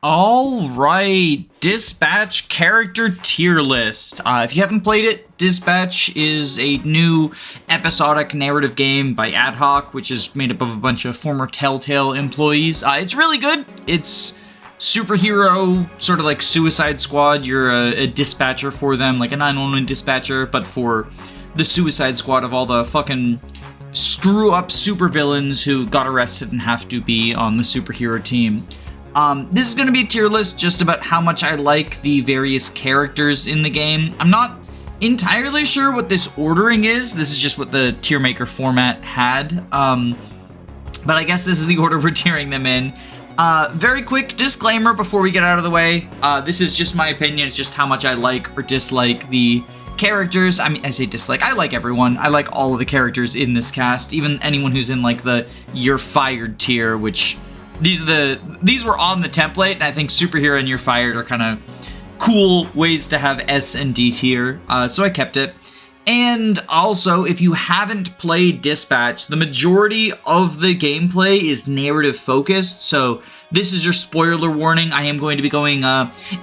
All right, Dispatch character tier list. If you haven't played it, Dispatch is a new episodic narrative game by Ad Hoc, which is made up of a bunch of former Telltale employees. It's really good. It's superhero, sort of like Suicide Squad. You're a dispatcher for them, like a 911 dispatcher, but for the Suicide Squad of all the fucking screw-up supervillains who got arrested and have to be on the superhero team. This is going to be a tier list just about how much I like the various characters in the game. I'm not entirely sure what this ordering is. This is just what the tier maker format had. But I guess this is the order we're tiering them in. Very quick disclaimer before we get out of the way. This is just my opinion. It's just how much I like or dislike the characters. I mean, I say dislike. I like everyone. I like all of the characters in this cast, even anyone who's in like the you're fired tier, which these were on the template, and I think superhero and you're fired are kind of cool ways to have S and D tier, so I kept it. And also, if you haven't played Dispatch, the majority of the gameplay is narrative focused, so this is your spoiler warning. I am going to be going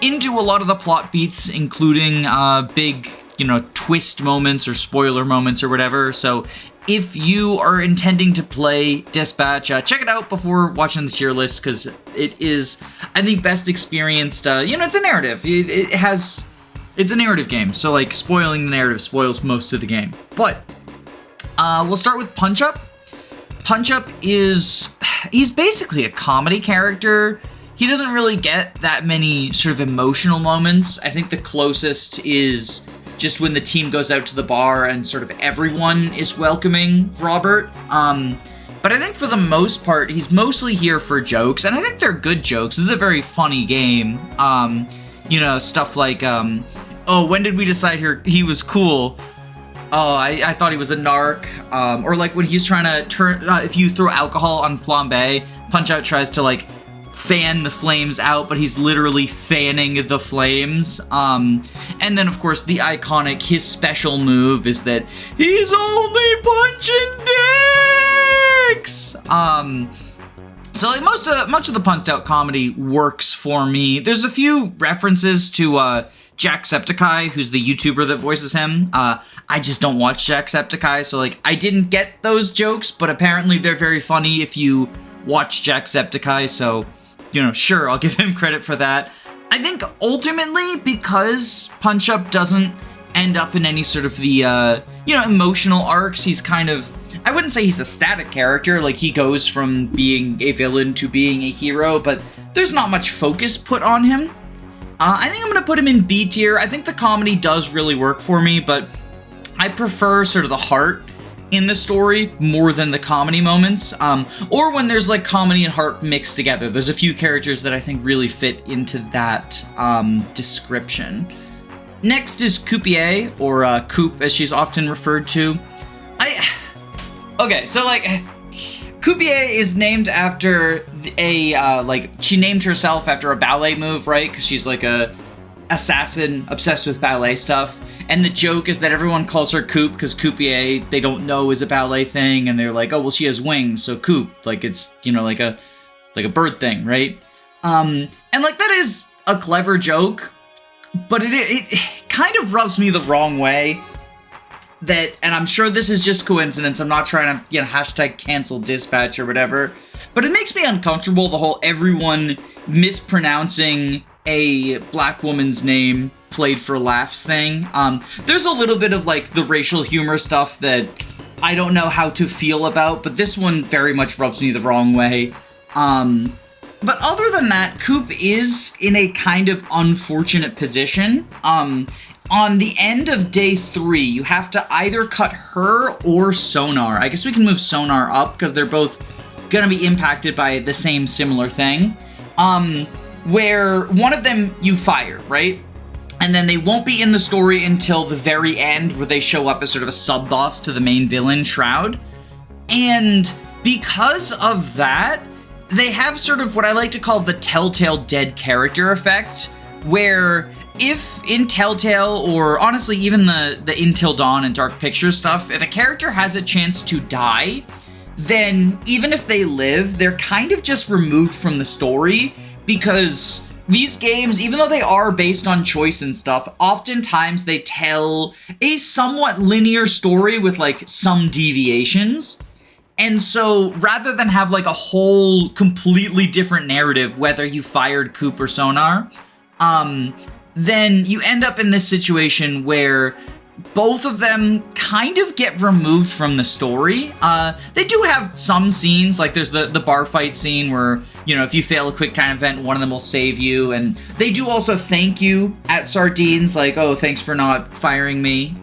into a lot of the plot beats, including big, twist moments or spoiler moments or whatever, so if you are intending to play Dispatch, check it out before watching the tier list, because it is, I think, best experienced. It's a narrative. It's a narrative game, so like spoiling the narrative spoils most of the game. But we'll start with Punch Up. Punch Up he's basically a comedy character. He doesn't really get that many sort of emotional moments. I think the closest is just when the team goes out to the bar and sort of everyone is welcoming Robert. But I think for the most part, he's mostly here for jokes, and I think they're good jokes. This is a very funny game. Stuff like, oh, when did we decide he was cool? Oh, I thought he was a narc. Or like when he's trying to turn, if you throw alcohol on flambe, Punch-Out tries to like fan the flames out, but he's literally fanning the flames. And then of course the iconic, his special move is that he's only punching dicks. So like much of the Punch-Out comedy works for me. There's a few references to Jacksepticeye, who's the YouTuber that voices him. I just don't watch Jacksepticeye, so like I didn't get those jokes, but apparently they're very funny if you watch Jacksepticeye, so sure, I'll give him credit for that. I think ultimately, because Punch Up doesn't end up in any sort of the, emotional arcs, he's kind of, I wouldn't say he's a static character, like he goes from being a villain to being a hero, but there's not much focus put on him. I think I'm going to put him in B tier. I think the comedy does really work for me, but I prefer sort of the heart in the story more than the comedy moments, or when there's like comedy and heart mixed together. There's a few characters that I think really fit into that description. Next is Coupier, or Coop as she's often referred to. Okay, so like Coupier is named after she named herself after a ballet move, right? Because she's like a assassin obsessed with ballet stuff. And the joke is that everyone calls her Coop because Coupier, they don't know, is a ballet thing, and they're like, oh, well, she has wings, so Coop, like it's, like a bird thing, right? And like that is a clever joke, but it kind of rubs me the wrong way. That, and I'm sure this is just coincidence, I'm not trying to, hashtag cancel Dispatch or whatever, but it makes me uncomfortable, the whole everyone mispronouncing a black woman's name played for laughs thing. There's a little bit of like the racial humor stuff that I don't know how to feel about, but this one very much rubs me the wrong way. But other than that, Coop is in a kind of unfortunate position. On the end of day 3, you have to either cut her or Sonar. I guess we can move Sonar up because they're both gonna be impacted by the same similar thing. Where one of them you fire, right? And then they won't be in the story until the very end, where they show up as sort of a sub-boss to the main villain, Shroud. And because of that, they have sort of what I like to call the Telltale dead character effect, where if in Telltale, or honestly even the Until Dawn and Dark Pictures stuff, if a character has a chance to die, then even if they live, they're kind of just removed from the story, because these games, even though they are based on choice and stuff, oftentimes they tell a somewhat linear story with like some deviations. And so rather than have like a whole completely different narrative, whether you fired Coop or Sonar, then you end up in this situation where both of them kind of get removed from the story. They do have some scenes, like there's the bar fight scene where, you know, if you fail a quick time event, one of them will save you. And they do also thank you at Sardines, like, oh, thanks for not firing me.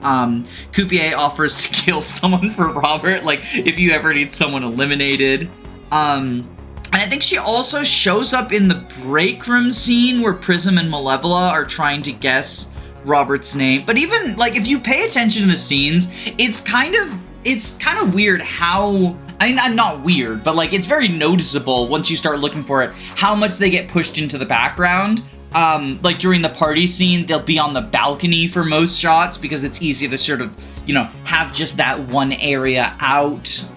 Coupier offers to kill someone for Robert, like, if you ever need someone eliminated. And I think she also shows up in the break room scene where Prism and Malevola are trying to guess Robert's name. But even like if you pay attention to the scenes, it's kind of weird how, I mean, not weird, but like it's very noticeable once you start looking for it, how much they get pushed into the background. Like during the party scene, they'll be on the balcony for most shots because it's easy to sort of, you know, have just that one area out.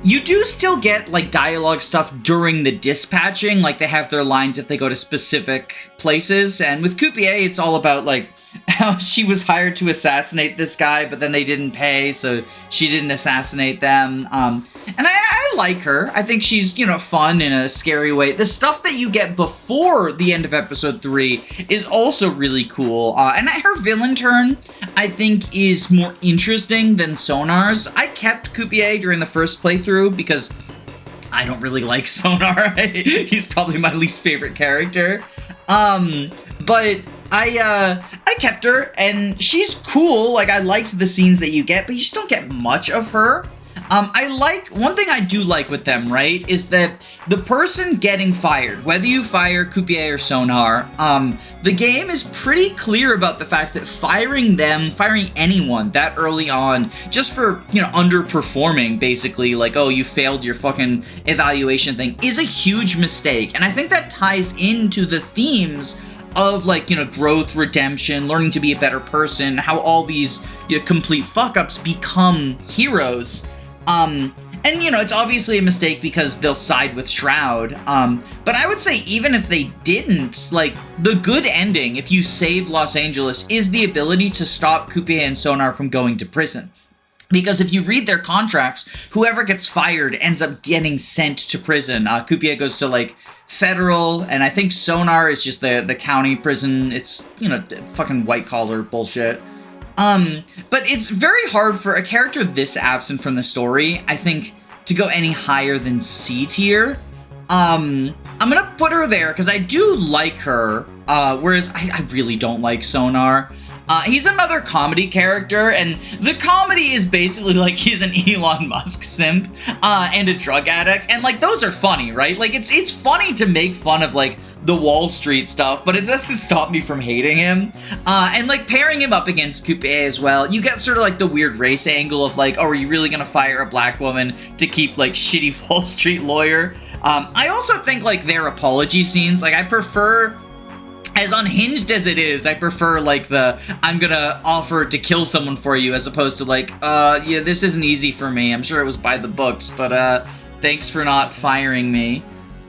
You do still get, like, dialogue stuff during the dispatching, like, they have their lines if they go to specific places, and with Coupier, it's all about, like, how she was hired to assassinate this guy, but then they didn't pay, so she didn't assassinate them, and I like her. I think she's, you know, fun in a scary way. The stuff that you get before the end of episode 3 is also really cool, and her villain turn, I think, is more interesting than Sonar's. I kept Coupier during the first playthrough because I don't really like Sonar. He's probably my least favorite character, but I kept her, and she's cool. Like, I liked the scenes that you get, but you just don't get much of her. One thing I do like with them, right, is that the person getting fired, whether you fire Coupier or Sonar, the game is pretty clear about the fact that firing anyone that early on, just for, you know, underperforming, basically, like, oh, you failed your fucking evaluation thing, is a huge mistake. And I think that ties into the themes of, like, you know, growth, redemption, learning to be a better person, how all these, you know, complete fuck-ups become heroes. And, you know, it's obviously a mistake because they'll side with Shroud, but I would say even if they didn't, like, the good ending, if you save Los Angeles, is the ability to stop Coupier and Sonar from going to prison. Because if you read their contracts, whoever gets fired ends up getting sent to prison. Coupier goes to, like, federal, and I think Sonar is just the county prison. It's, you know, fucking white-collar bullshit. But it's very hard for a character this absent from the story, I think, to go any higher than C tier. I'm gonna put her there because I do like her, whereas I really don't like Sonar. He's another comedy character, and the comedy is basically like he's an Elon Musk simp, and a drug addict, and like those are funny, right? Like it's funny to make fun of like the Wall Street stuff, but it doesn't stop me from hating him. And like pairing him up against Coupier as well, you get sort of like the weird race angle of like, oh, are you really gonna fire a black woman to keep like shitty Wall Street lawyer? I also think like their apology scenes, like I prefer, as unhinged as it is, I prefer, like, the, I'm gonna offer to kill someone for you, as opposed to, like, yeah, this isn't easy for me. I'm sure it was by the books, but, thanks for not firing me.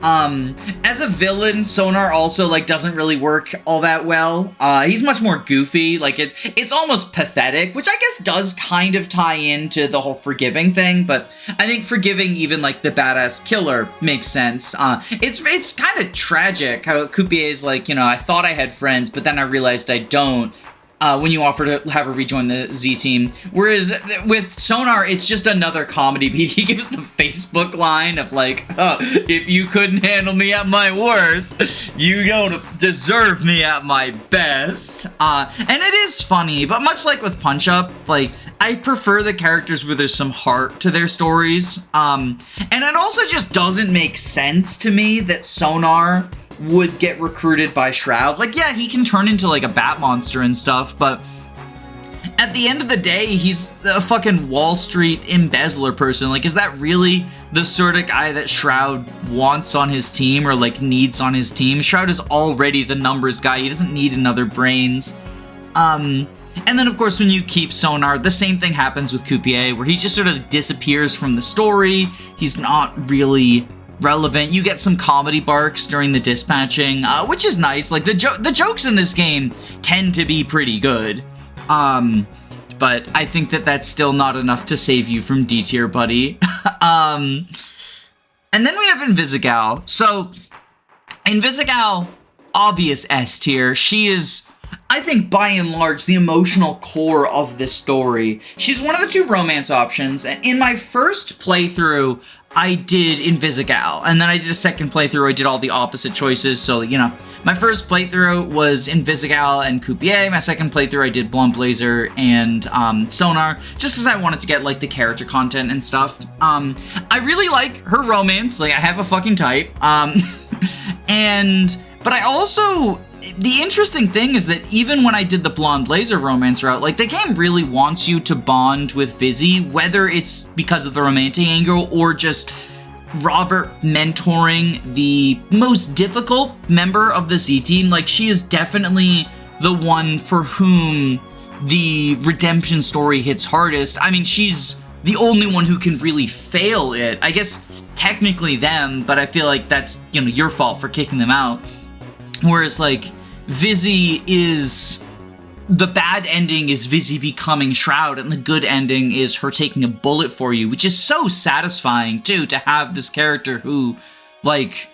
As a villain, Sonar also, like, doesn't really work all that well. He's much more goofy. Like, it's almost pathetic, which I guess does kind of tie into the whole forgiving thing, but I think forgiving even, like, the badass killer makes sense. It's kind of tragic how Coupier is like, you know, I thought I had friends, but then I realized I don't. When you offer to have her rejoin the Z team. Whereas with Sonar, it's just another comedy beat. He gives the Facebook line of like, oh, if you couldn't handle me at my worst, you don't deserve me at my best. And it is funny, but much like with Punch Up, like, I prefer the characters where there's some heart to their stories. And it also just doesn't make sense to me that Sonar would get recruited by Shroud. Like, yeah, he can turn into like a bat monster and stuff, but at the end of the day, he's a fucking Wall Street embezzler person. Like, is that really the sort of guy that Shroud wants on his team or like needs on his team? Shroud is already the numbers guy. He doesn't need another brains. And then, of course, when you keep Sonar, the same thing happens with Coupier, where he just sort of disappears from the story. He's not really relevant. You get some comedy barks during the dispatching, which is nice. Like, the jokes in this game tend to be pretty good. But I think that that's still not enough to save you from D tier, buddy. And then we have Invisigal. So, Invisigal, obvious S tier. She is, I think, by and large, the emotional core of this story. She's one of the 2 romance options. And in my first playthrough, I did Invisigal. And then I did a second playthrough, I did all the opposite choices. So, you know, my first playthrough was Invisigal and Coupier. My second playthrough, I did Blunt Blazer and Sonar, just because I wanted to get, like, the character content and stuff. I really like her romance. Like, I have a fucking type. But I also, the interesting thing is that even when I did the Blonde Blazer romance route, like, the game really wants you to bond with Vizzy, whether it's because of the romantic angle or just Robert mentoring the most difficult member of the Z team. Like, she is definitely the one for whom the redemption story hits hardest. I mean, she's the only one who can really fail it. I guess technically them, but I feel like that's, you know, your fault for kicking them out. Whereas, like, Vizzy is, the bad ending is Vizzy becoming Shroud, and the good ending is her taking a bullet for you, which is so satisfying, too, to have this character who, like,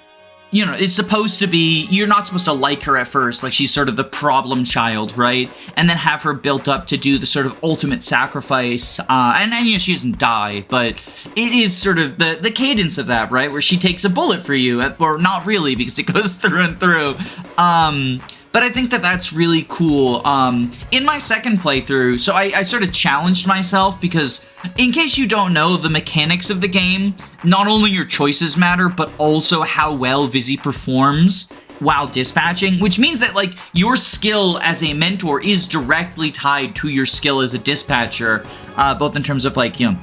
you know, is supposed to be, you're not supposed to like her at first, like, she's sort of the problem child, right? And then have her built up to do the sort of ultimate sacrifice, and you know, she doesn't die, but it is sort of the cadence of that, right? Where she takes a bullet for you, or not really, because it goes through and through. But I think that that's really cool. In my second playthrough, so I sort of challenged myself, because in case you don't know, the mechanics of the game, not only your choices matter, but also how well Vizzy performs while dispatching, which means that, like, your skill as a mentor is directly tied to your skill as a dispatcher, both in terms of, like, you know,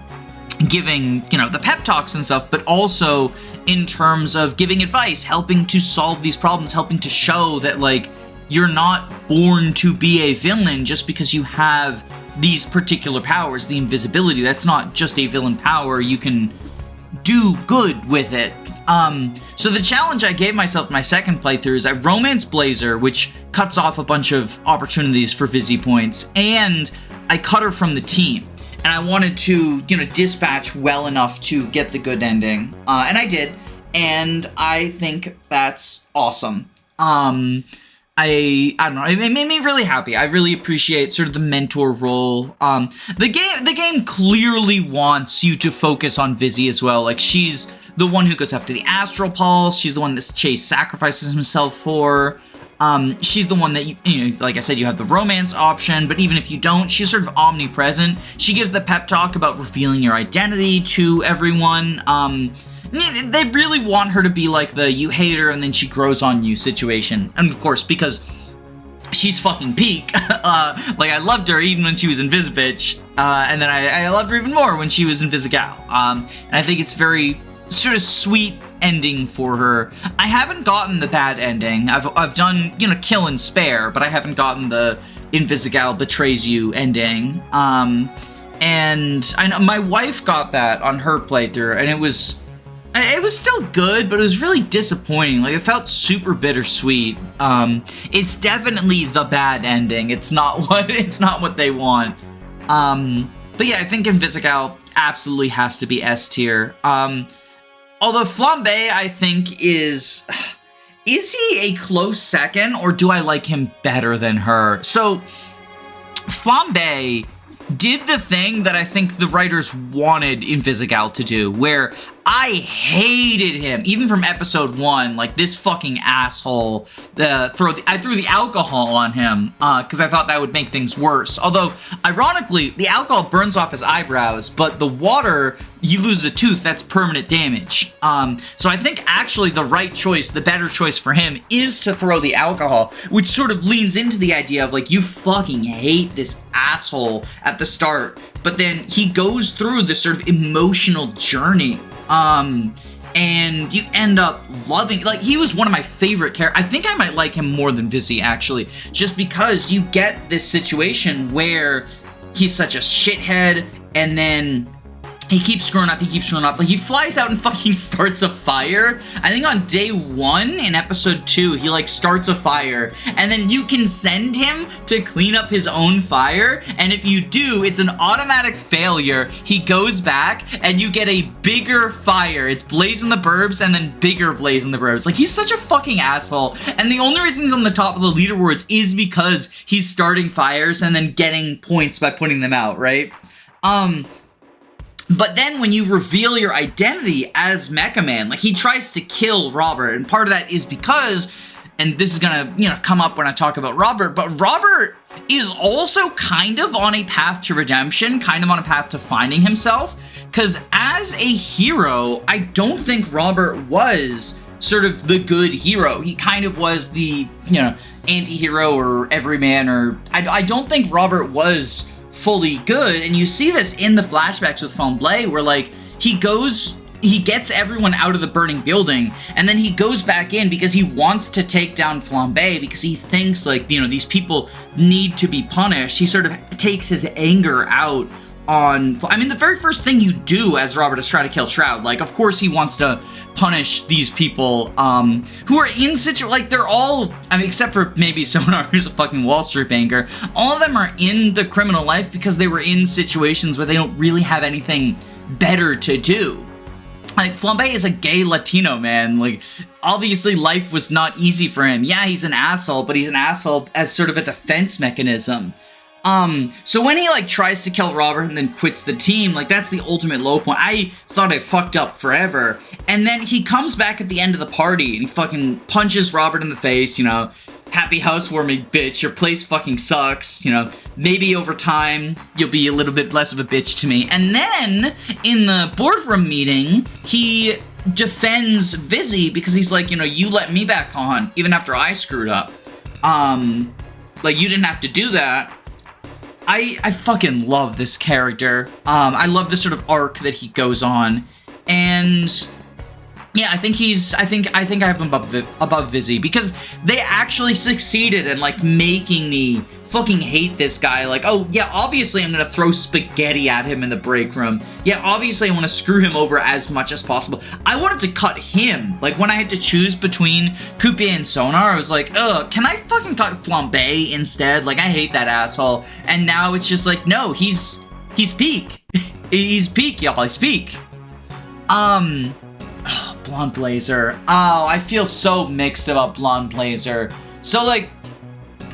giving, you know, the pep talks and stuff, but also in terms of giving advice, helping to solve these problems, helping to show that, like, you're not born to be a villain just because you have these particular powers. The invisibility, that's not just a villain power. You can do good with it. So the challenge I gave myself in my second playthrough is I romance Blazer, which cuts off a bunch of opportunities for Vizzy points, and I cut her from the team. And I wanted to, you know, dispatch well enough to get the good ending. And I did, and I think that's awesome. I don't know, it made me really happy. I really appreciate sort of the mentor role. The game clearly wants you to focus on Vizzy as well. Like, she's the one who goes after the Astral Pulse. She's the one that Chase sacrifices himself for. She's the one that, you know, like I said, you have the romance option, but even if you don't, she's sort of omnipresent. She gives the pep talk about revealing your identity to everyone. They really want her to be like the you hate her and then she grows on you situation. And of course, because she's fucking peak, like, I loved her even when she was in Visibitch, and then I loved her even more when she was in Visigal. And I think it's very sort of sweet ending for her. I haven't gotten the bad ending. I've done, you know, kill and spare, but I haven't gotten the Invisigal betrays you ending. And I know my wife got that on her playthrough, and it was still good, but it was really disappointing. Like, it felt super bittersweet. It's definitely the bad ending. It's not what they want. But yeah, I think Invisigal absolutely has to be S tier. Although Flambe, I think, is he a close second, or do I like him better than her? So, Flambe did the thing that I think the writers wanted Invisigal to do, where I hated him, even from episode 1, like, this fucking asshole. I threw the alcohol on him, because I thought that would make things worse. Although, ironically, the alcohol burns off his eyebrows, but the water, you lose a tooth, that's permanent damage. So I think actually the right choice, the better choice for him, is to throw the alcohol, which sort of leans into the idea of, like, you fucking hate this asshole at the start, but then he goes through this sort of emotional journey. And you end up loving, like, he was one of my favorite characters. I think I might like him more than Vizzy, actually, just because you get this situation where he's such a shithead, and then he keeps screwing up, like he flies out and fucking starts a fire. I think on day 1 in episode 2, he like starts a fire, and then you can send him to clean up his own fire, and if you do, it's an automatic failure. He goes back, and you get a bigger fire. It's Blaze in the Burbs, and then bigger Blaze in the Burbs. Like, he's such a fucking asshole, and the only reason he's on the top of the leaderboards is because he's starting fires and then getting points by putting them out, right? But then when you reveal your identity as Mecha Man, like, he tries to kill Robert, and part of that is because, and this is gonna, come up when I talk about Robert, but Robert is also kind of on a path to redemption, kind of on a path to finding himself, because as a hero, I don't think Robert was sort of the good hero. He kind of was the, anti-hero or everyman, or I don't think Robert was fully good, and you see this in the flashbacks with Flambe, where like he gets everyone out of the burning building, and then he goes back in because he wants to take down Flambe, because he thinks like, these people need to be punished. He sort of takes his anger out on, I mean, the very first thing you do as Robert is try to kill Shroud. Like, of course he wants to punish these people who are in like, they're all, I mean, except for maybe Sonar, who's a fucking Wall Street banker, all of them are in the criminal life because they were in situations where they don't really have anything better to do. Like, Flambe is a gay Latino man. Like, obviously life was not easy for him. Yeah, he's an asshole, but he's an asshole as sort of a defense mechanism. So when he, like, tries to kill Robert and then quits the team, like, that's the ultimate low point. I thought I fucked up forever. And then he comes back at the end of the party and he fucking punches Robert in the face, happy housewarming, bitch, your place fucking sucks, maybe over time you'll be a little bit less of a bitch to me. And then, in the boardroom meeting, he defends Vizzy because he's like, you let me back on, even after I screwed up. Like, you didn't have to do that. I fucking love this character. I love the sort of arc that he goes on, and yeah, I think I have him above Vizzy, because they actually succeeded in like making me fucking hate this guy. Like, oh yeah, obviously I'm gonna throw spaghetti at him in the break room. Yeah, obviously I want to screw him over as much as possible. I wanted to cut him. Like, when I had to choose between Coupier and Sonar, I was like, ugh, can I fucking cut Flambe instead? Like, I hate that asshole. And now it's just like, no, he's peak. He's peak, y'all. He's peak. Blonde Blazer. Oh, I feel so mixed about Blonde Blazer. So, like,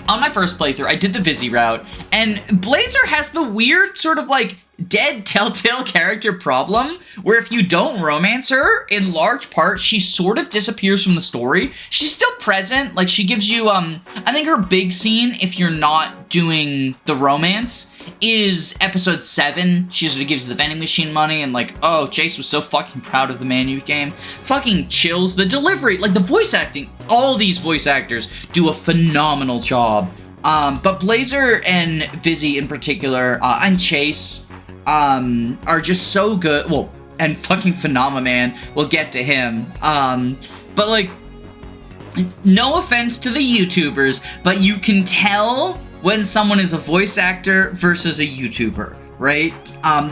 on my first playthrough, I did the Vizzy route, and Blazer has the weird sort of, like, dead Telltale character problem, where if you don't romance her, in large part, she sort of disappears from the story. She's still present, like, she gives you, I think her big scene, if you're not doing the romance, is episode 7. She sort of gives the vending machine money, and like, oh, Jace was so fucking proud of the man you became. Fucking chills. The delivery, like the voice acting, all these voice actors do a phenomenal job. But Blazer and Vizzy in particular, and Chase, are just so good. Well, and fucking Phenomenon, we'll get to him. But like, no offense to the YouTubers, but you can tell when someone is a voice actor versus a YouTuber, right?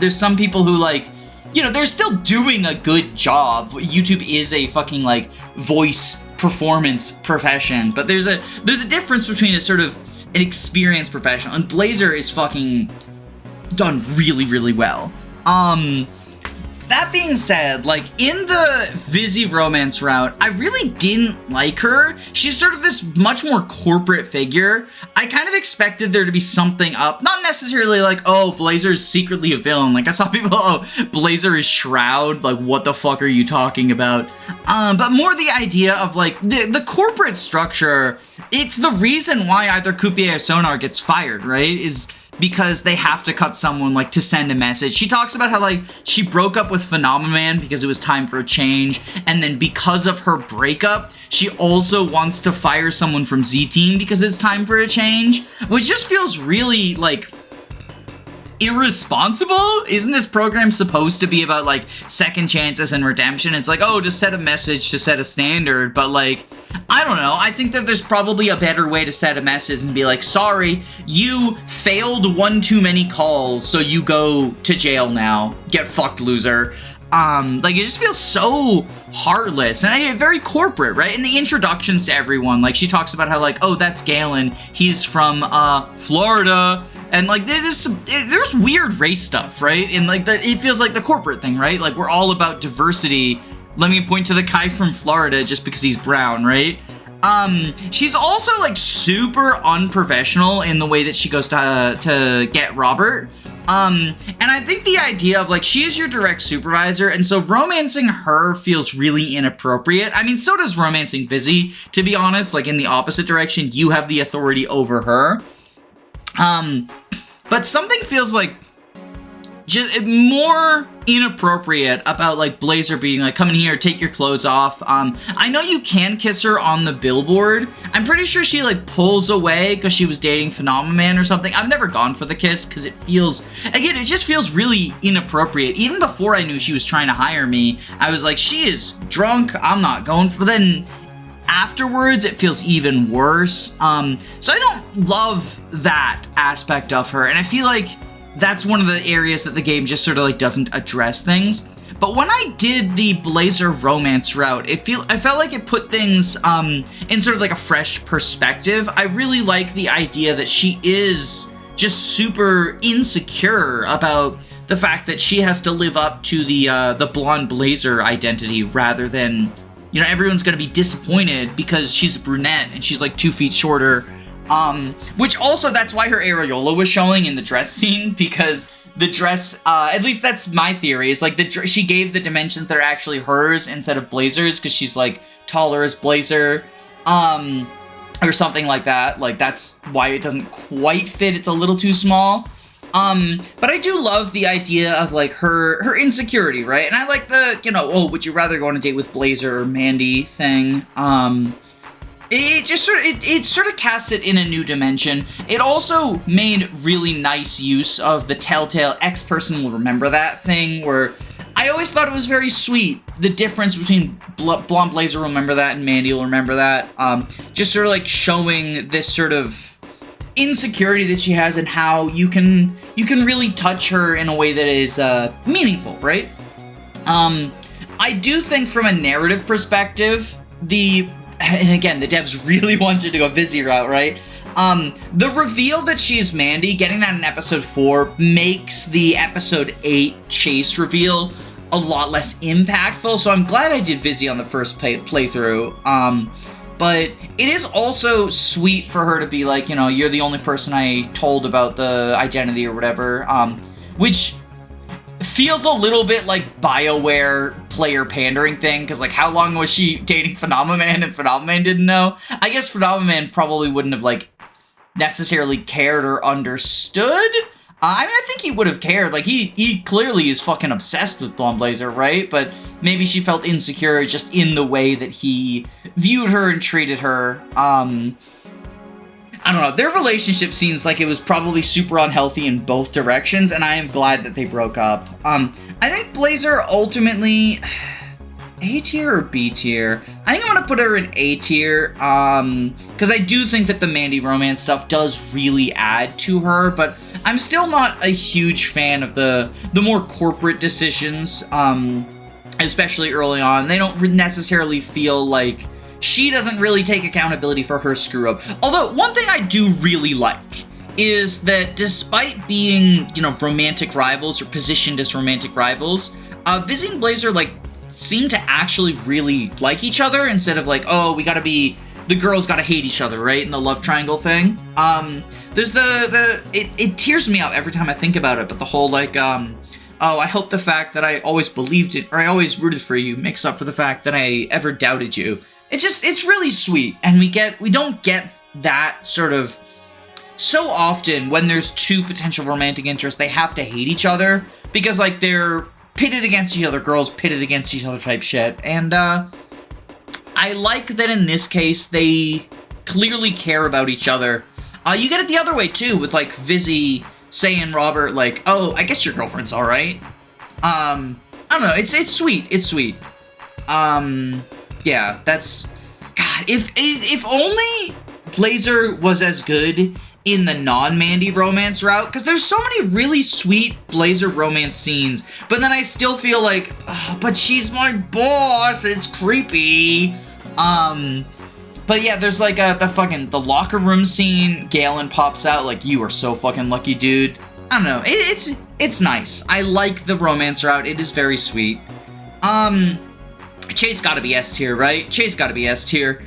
There's some people who, like, they're still doing a good job. YouTube is a fucking, like, voice performance profession, but there's a difference between a sort of an experienced professional, and Blazer is fucking done really, really well. That being said, like, in the Vizzy romance route, I really didn't like her. She's sort of this much more corporate figure. I kind of expected there to be something up. Not necessarily like, oh, Blazer's secretly a villain. Like, I saw people, oh, Blazer is Shroud. Like, what the fuck are you talking about? But more the idea of, like, the corporate structure. It's the reason why either Coupier or Sonar gets fired, right? Is because they have to cut someone, like, to send a message. She talks about how, like, she broke up with Phenomenon because it was time for a change, and then because of her breakup, she also wants to fire someone from Z-Team because it's time for a change, which just feels really, like, irresponsible. Isn't this program supposed to be about, like, second chances and redemption? It's like, oh, just set a message to set a standard, but, like, I don't know. I think that there's probably a better way to set a message and be like, sorry, you failed one too many calls, so you go to jail now. Get fucked, loser. Like, it just feels so heartless and very corporate, right? In the introductions to everyone, like, she talks about how, like, oh, that's Galen. He's from, Florida. And, like, there's weird race stuff, right? And, like, it feels like the corporate thing, right? Like, we're all about diversity. Let me point to the guy from Florida just because he's brown, right? She's also, like, super unprofessional in the way that she goes to get Robert. And I think the idea of, like, she is your direct supervisor, and so romancing her feels really inappropriate. I mean, so does romancing Vizzy, to be honest. Like, in the opposite direction, you have the authority over her. But something feels like just more inappropriate about, like, Blazer being like, come in here, take your clothes off. I know you can kiss her on the billboard. I'm pretty sure she, like, pulls away because she was dating Phenomenon or something. I've never gone for the kiss because it feels, again, it just feels really inappropriate. Even before I knew she was trying to hire me, I was like, she is drunk, I'm not going for, then afterwards it feels even worse. So I don't love that aspect of her, and I feel like that's one of the areas that the game just sort of, like, doesn't address things. But when I did the Blazer romance route, I felt like it put things in sort of like a fresh perspective. I really like the idea that she is just super insecure about the fact that she has to live up to the blonde Blazer identity rather than, you know, everyone's gonna be disappointed because she's a brunette and she's like 2 feet shorter. Which also, that's why her areola was showing in the dress scene, because the dress, at least that's my theory, is like she gave the dimensions that are actually hers instead of Blazer's, because she's like taller as Blazer, or something like that. Like, that's why it doesn't quite fit, it's a little too small. But I do love the idea of, like, her insecurity, right? And I like the, you know, oh, would you rather go on a date with Blazer or Mandy thing. It just sort of casts it in a new dimension. It also made really nice use of the Telltale X person will remember that thing, where I always thought it was very sweet. The difference between Blonde Blazer will remember that and Mandy will remember that. Just sort of like showing this sort of insecurity that she has and how you can really touch her in a way that is meaningful, right? I do think from a narrative perspective, and again, the devs really want you to go Vizzy route, right? The reveal that she's Mandy, getting that in episode 4, makes the episode 8 chase reveal a lot less impactful, so I'm glad I did Vizzy on the first playthrough. But it is also sweet for her to be like, you know, you're the only person I told about the identity or whatever, which feels a little bit like BioWare player pandering thing, because, like, how long was she dating Phenomenon and Phenomenon didn't know? I guess Phenomenon probably wouldn't have, like, necessarily cared or understood. I mean, I think he would have cared. Like, he clearly is fucking obsessed with Blonde Blazer, right? But maybe she felt insecure just in the way that he viewed her and treated her. I don't know, their relationship seems like it was probably super unhealthy in both directions, and I am glad that they broke up. I think Blazer ultimately, A tier or B tier? I think I'm gonna put her in A tier, because I do think that the Mandy romance stuff does really add to her, but I'm still not a huge fan of the more corporate decisions, especially early on. They don't necessarily feel like she doesn't really take accountability for her screw-up. Although, one thing I do really like is that despite being, you know, romantic rivals or positioned as romantic rivals, Vizzy and Blazer, like, seem to actually really like each other instead of like, oh, the girls gotta hate each other, right? In the love triangle thing. There's it tears me up every time I think about it, but the whole, like, oh, I hope the fact that I always believed it, or I always rooted for you, makes up for the fact that I ever doubted you. It's really sweet, and we don't get that sort of, so often when there's two potential romantic interests, they have to hate each other, because, like, they're pitted against each other, girls pitted against each other type shit, and, I like that in this case, they clearly care about each other. You get it the other way, too, with, like, Vizzy saying Robert, like, oh, I guess your girlfriend's alright. I don't know, it's sweet, it's sweet. Yeah, that's God, if only Blazer was as good in the non-Mandy romance route, because there's so many really sweet Blazer romance scenes, but then I still feel like, oh, but she's my boss, it's creepy. But yeah, there's like the locker room scene. Galen pops out like, you are so fucking lucky, dude. I don't know, it's nice. I like the romance route, it is very sweet. Chase gotta be S tier, right? Chase gotta be S tier.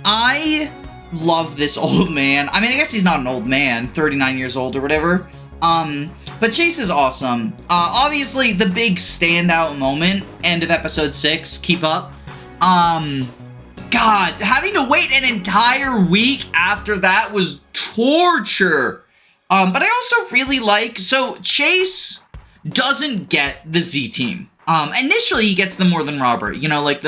I love this old man. I mean, I guess he's not an old man, 39 years old or whatever. But Chase is awesome. Obviously, the big standout moment, end of episode 6, keep up. God, having to wait an entire week after that was torture. But I also really like, so Chase doesn't get the Z team. Initially he gets them more than Robert, you know, like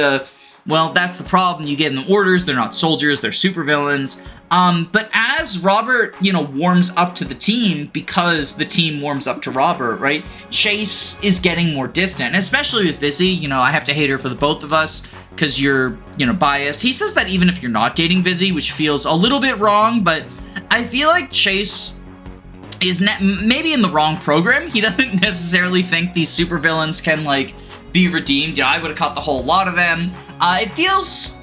well, that's the problem, you give them orders, they're not soldiers, they're supervillains. But as Robert, you know, warms up to the team, because the team warms up to Robert, right, Chase is getting more distant, especially with Vizzy. You know, I have to hate her for the both of us, because you're, you know, biased. He says that even if you're not dating Vizzy, which feels a little bit wrong, but I feel like Chase is maybe in the wrong program. He doesn't necessarily think these supervillains can, like, be redeemed. You know, I would have caught the whole lot of them. It feels,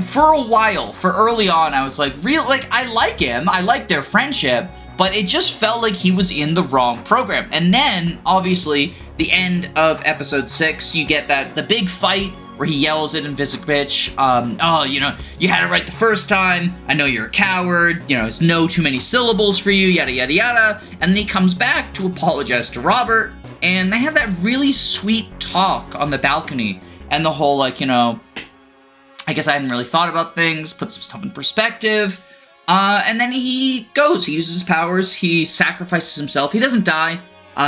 for a while, for early on, I was like, I like him, I like their friendship, but it just felt like he was in the wrong program. And then, obviously, the end of episode 6, you get the big fight where he yells at Invisibitch, oh, you know, you had it right the first time, I know you're a coward, you know, it's no too many syllables for you, yada yada yada, and then he comes back to apologize to Robert, and they have that really sweet talk on the balcony, and the whole, like, you know, I guess I hadn't really thought about things, put some stuff in perspective, and then he goes, he uses his powers, he sacrifices himself, he doesn't die,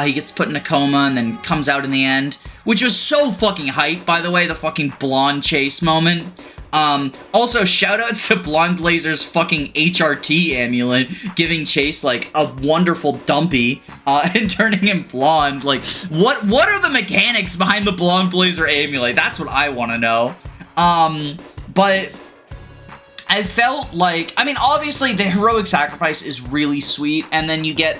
he gets put in a coma and then comes out in the end, which was so fucking hype, by the way, the fucking blonde Chase moment. Also, shoutouts to Blonde Blazer's fucking HRT amulet, giving Chase, like, a wonderful dumpy, and turning him blonde. Like, what are the mechanics behind the Blonde Blazer amulet? That's what I want to know. But I felt like, I mean, obviously, the heroic sacrifice is really sweet, and then you get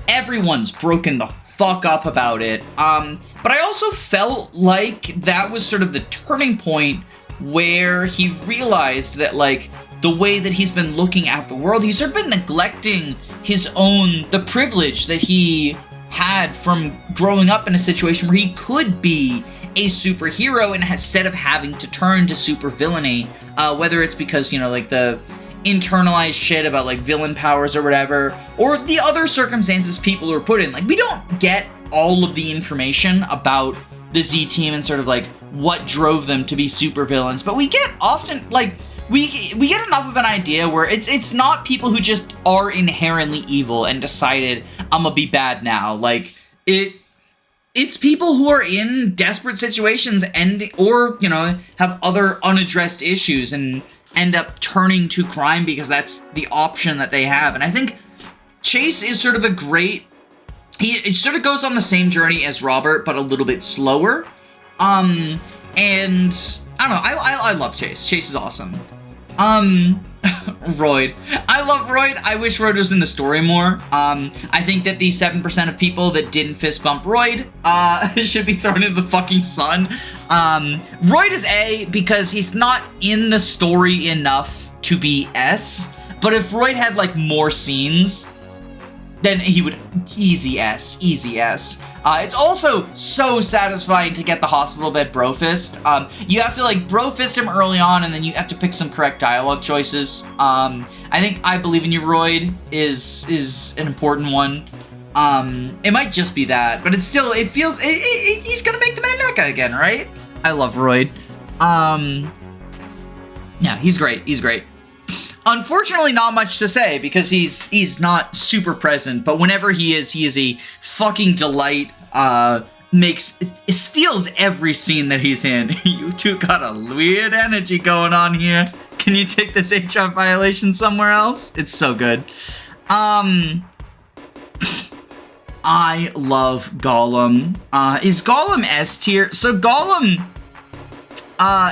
everyone's broken the fuck up about it. But I also felt like that was sort of the turning point where he realized that, like, the way that he's been looking at the world, he's sort of been neglecting the privilege that he had from growing up in a situation where he could be a superhero, and instead of having to turn to supervillainy, whether it's because, you know, like, the internalized shit about, like, villain powers or whatever, or the other circumstances people are put in. Like, we don't get all of the information about the Z team and sort of, like, what drove them to be supervillains, but we get often, like, we get enough of an idea where it's not people who just are inherently evil and decided, I'm gonna be bad now. Like, it's people who are in desperate situations or, you know, have other unaddressed issues and end up turning to crime because that's the option that they have. And I think Chase is sort of it sort of goes on the same journey as Robert, but a little bit slower. And I don't know, I love Chase. Chase is awesome. Royd. I love Royd. I wish Royd was in the story more. I think that the 7% of people that didn't fist bump Royd, should be thrown into the fucking sun. Royd is A because he's not in the story enough to be S, but if Royd had, like, more scenes, then he would easy S. It's also so satisfying to get the hospital bed brofist. You have to, like, brofist him early on, and then you have to pick some correct dialogue choices. I think I Believe in You, Royd is an important one. It might just be that, but it's still, it feels, he's gonna make the man NECA again, right? I love Royd. Yeah, he's great. Unfortunately, not much to say, because he's not super present, but whenever he is a fucking delight, steals every scene that he's in. You two got a weird energy going on here. Can you take this HR violation somewhere else? It's so good. I love Gollum. Is Gollum S tier? So Gollum,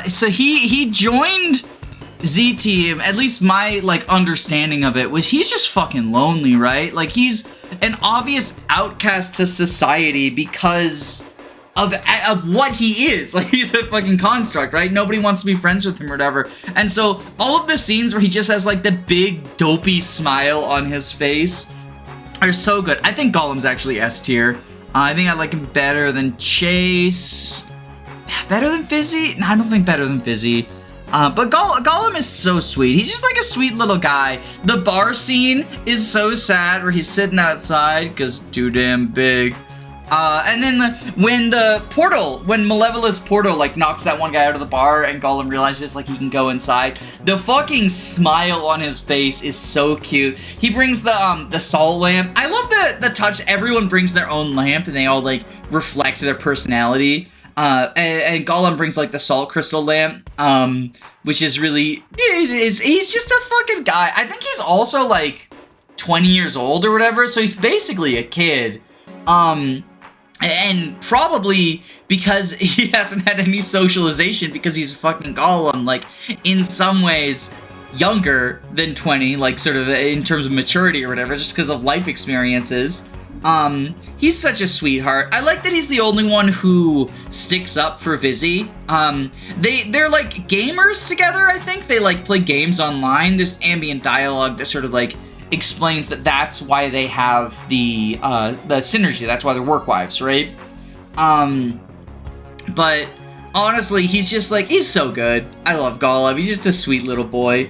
so he joined Z Team, at least my like understanding of it was he's just fucking lonely, right? Like he's an obvious outcast to society because of what he is. Like he's a fucking construct, right? Nobody wants to be friends with him or whatever. And so all of the scenes where he just has like the big dopey smile on his face are so good. I think Gollum's actually S tier. I think I like him better than Chase. Better than Fizzy? No, I don't think better than Fizzy. But Gollum is so sweet. He's just like a sweet little guy. The bar scene is so sad where he's sitting outside because too damn big. And then when Malevola's portal like knocks that one guy out of the bar and Gollum realizes like he can go inside, the fucking smile on his face is so cute. He brings the salt lamp. I love the touch. Everyone brings their own lamp and they all like reflect their personality. And Gollum brings like the salt crystal lamp, which is really, he's just a fucking guy. I think he's also like 20 years old or whatever, so he's basically a kid. And probably because he hasn't had any socialization because he's fucking Gollum, like in some ways younger than 20, like sort of in terms of maturity or whatever, just because of life experiences. He's such a sweetheart. I like that he's the only one who sticks up for Vizzy. They're like gamers together, I think. They like play games online. There's ambient dialogue that sort of like explains that that's why they have the synergy. That's why they're work wives, right? But honestly, he's just like, he's so good. I love Gollum. He's just a sweet little boy.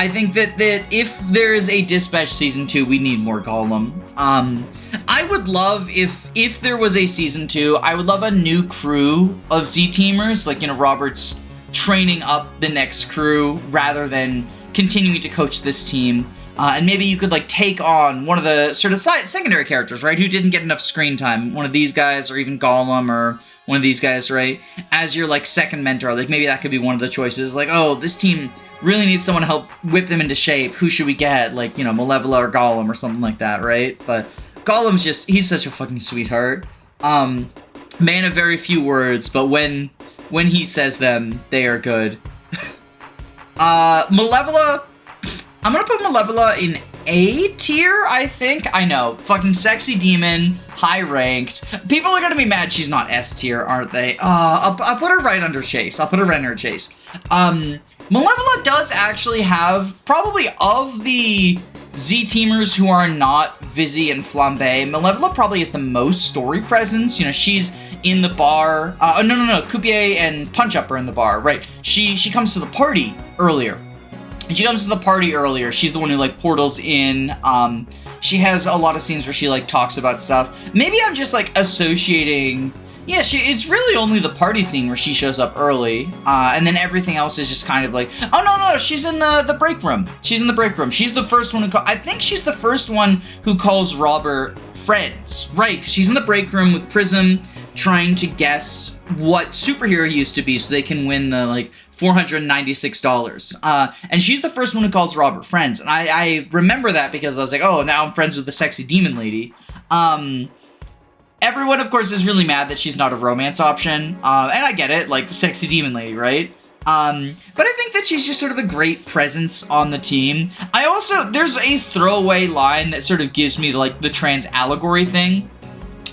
I think that if there's a Dispatch Season 2, we need more Gollum. I would love, if there was a Season 2, I would love a new crew of Z-Teamers, like, you know, Robert's training up the next crew rather than continuing to coach this team. And maybe you could, like, take on one of the sort of secondary characters, right, who didn't get enough screen time. One of these guys, or even Gollum, or one of these guys, right, as your, like, second mentor. Like, maybe that could be one of the choices. Like, oh, this team really needs someone to help whip them into shape. Who should we get? Like, you know, Malevola or Gollum or something like that, right? But Gollum's just, he's such a fucking sweetheart. Man of very few words, but when he says them, they are good. Malevola, I'm gonna put Malevola in A tier, I think. I know, fucking sexy demon, high ranked. People are gonna be mad she's not S tier, aren't they? I'll put her right under Chase. Malevola does actually have, probably of the Z-Teamers who are not Vizzy and Flambe, Malevola probably has the most story presence. You know, she's in the bar. No. Coupier and Punch-Up are in the bar, right. She comes to the party earlier. She's the one who, like, portals in. She has a lot of scenes where she, like, talks about stuff. Maybe I'm just, like, associating... Yeah, it's really only the party scene where she shows up early, and then everything else is just kind of like, oh, no, she's in the break room. She's in the break room. She's the first one I think she's the first one who calls Robert friends, right? She's in the break room with Prism trying to guess what superhero he used to be so they can win the, like, $496. And she's the first one who calls Robert friends, and I remember that because I was like, oh, now I'm friends with the sexy demon lady. Everyone, of course, is really mad that she's not a romance option, and I get it, like, the sexy demon lady, right? But I think that she's just sort of a great presence on the team. There's a throwaway line that sort of gives me, like, the trans allegory thing,